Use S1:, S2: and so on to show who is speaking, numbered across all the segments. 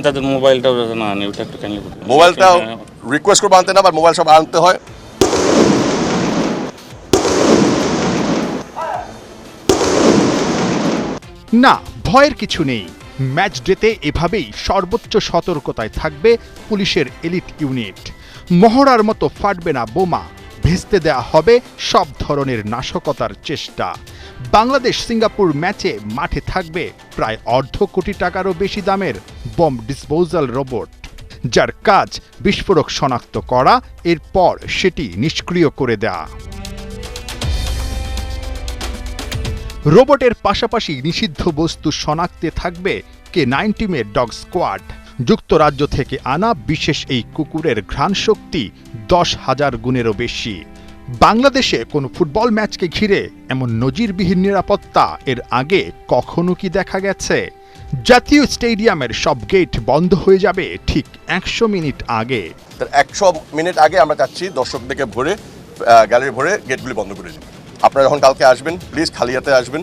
S1: তাদের মোবাইলটাও যাতে না আনে ওটা একটু কাইন্ডলি বলবেন।
S2: মোবাইলটাও রিকোয়েস্ট করবো আনতে না, আবার মোবাইল সব আনতে হয়।
S3: না, ভয়ের কিছু নেই। ম্যাচ ডেতে এভাবেই সর্বোচ্চ সতর্কতায় থাকবে পুলিশের এলিট ইউনিট। মহড়ার মতো ফাটবে না বোমা, ভেস্তে দেয়া হবে সব ধরনের নাশকতার চেষ্টা। বাংলাদেশ সিঙ্গাপুর ম্যাচে মাঠে থাকবে প্রায় $250 কোটি টাকারও বেশি দামের বম্ব ডিসপোজাল রোবট, যার কাজ বিস্ফোরক শনাক্ত করা, এরপর সেটি নিষ্ক্রিয় করে দেয়া। রোবটের পাশাপাশি নিষিদ্ধ বস্তু শনাক্তে থাকবে K9 টিমের ডগ স্কোয়াড। যুক্তরাজ্য থেকে আনা বিশেষ এই কুকুরের ঘ্রাণ শক্তি 10,000 গুণেরও বেশি। বাংলাদেশে কোনো ফুটবল ম্যাচকে ঘিরে এমন নজিরবিহীন নিরাপত্তা এর আগে কখনো কি দেখা গেছে? জাতীয় স্টেডিয়ামের সব গেট বন্ধ হয়ে যাবে ঠিক 100 মিনিট আগে।
S2: 100 মিনিট আগে আমরা চাচ্ছি দর্শকদেরকে ভরে গ্যালারি ভরে গেটগুলি বন্ধ করে দিন। আপনারা যখন কালকে আসবেন প্লিজ খালি হাতে আসবেন,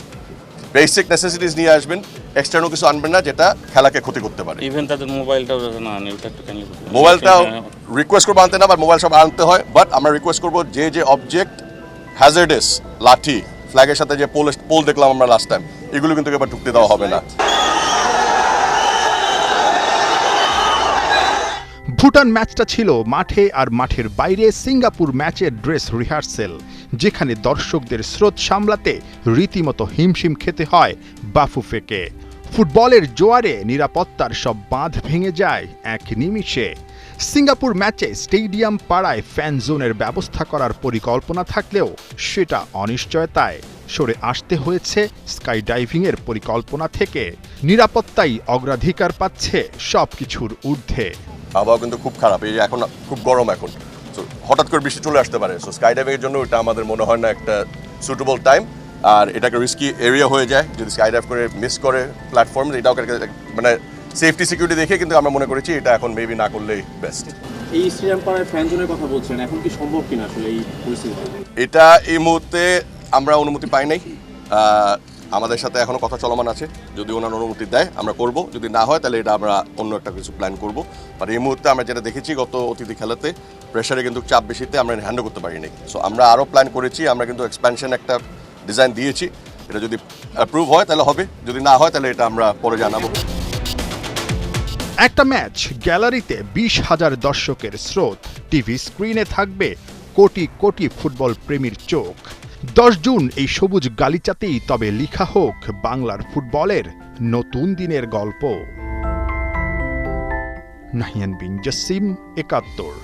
S2: বেসিক নেসেসিটিস নিয়ে আসবেন, এক্সটার্নাল কিছু আনবেন না যেটা খেলাকে ক্ষতি করতে পারে।
S1: ইভেন তাদের মোবাইলটাও যাতে না আনে ওটা একটু কাইন্ডলি বলবেন।
S2: মোবাইলটাও রিকোয়েস্ট করবো আনতে না, আবার মোবাইল সব আনতে হয়। বাট আমরা রিকোয়েস্ট করবো যে অবজেক্ট হ্যাজার্ডাস, লাঠি, ফ্ল্যাগের সাথে যে পোল দেখলাম আমরা লাস্ট টাইম, এগুলো কিন্তু এবার ঢুকতে দেওয়া হবে না।
S3: ভুটান ম্যাচটা ছিল মাঠে আর মাঠের বাইরে সিঙ্গাপুর ম্যাচের ড্রেস রিহার্সেল, যেখানে দর্শকদের স্রোত সামলাতে রীতিমতো হিমশিম খেতে হয় বাফুফেকে। ফুটবলের জোয়ারে নিরাপত্তার সব বাঁধ ভেঙে যায় এক নিমিষে। সিঙ্গাপুর ম্যাচে স্টেডিয়াম পাড়ায় ফ্যান জোনের ব্যবস্থা করার পরিকল্পনা থাকলেও সেটা অনিশ্চয়তায় সরে আসতে হয়েছে স্কাই ডাইভিংয়ের পরিকল্পনা থেকে। নিরাপত্তাই অগ্রাধিকার পাচ্ছে সবকিছুর ঊর্ধ্বে।
S2: আবহাওয়া কিন্তু খুব খারাপ, এই এখন খুব গরম এখন, সো হঠাৎ করে বৃষ্টি চলে আসতে পারে। সো স্কাই ডাইভিংয়ের জন্য এটা আমাদের মনে হয় না একটা সুটেবল টাইম, আর এটাকে রিস্কি এরিয়া হয়ে যায় যদি স্কাই ডাইভ করে মিস করে প্ল্যাটফর্ম। এটাও মানে সেফটি সিকিউরিটি দেখে কিন্তু আমরা মনে করেছি এটা এখন মেবি না করলেই বেস্ট।
S4: এই স্টেডিয়াম পাড়ায় ফ্যান জোনের কথা বলছেন, এখন কি সম্ভব কিনা আসলে এই পরিস্থিতিতে?
S2: এটা এই মুহূর্তে আমরা অনুমতি পাই নাই, আমাদের সাথে এখনো কথা চলমান আছে। যদি ওনার অনুমতি দেয় আমরা করব, যদি না হয় তাহলে এটা আমরা অন্য একটা কিছু প্ল্যান করব। আর এই মুহূর্তে আমরা যেটা দেখেছি গত অতিথি খেলাতে প্রেশারে কিন্তু চাপ বেশিতে আমরা হ্যান্ডেল করতে পারিনি। সো আমরা আরও প্ল্যান করেছি, আমরা কিন্তু এক্সপ্যানশন একটা ডিজাইন দিয়েছি। এটা যদি অ্যাপ্রুভ হয় তাহলে হবে, যদি না হয় তাহলে এটা আমরা পরে জানাবো।
S3: একটা ম্যাচ গ্যালারিতে 20,000 দর্শকের স্রোত, টিভি স্ক্রিনে থাকবে কোটি কোটি ফুটবল প্রেমীর চোখ। 10 জুন এই সবুজ গালিচাতেই তবে লিখা হোক বাংলার ফুটবলের নতুন দিনের গল্প। নাহিয়ান বিন জসিম, 71।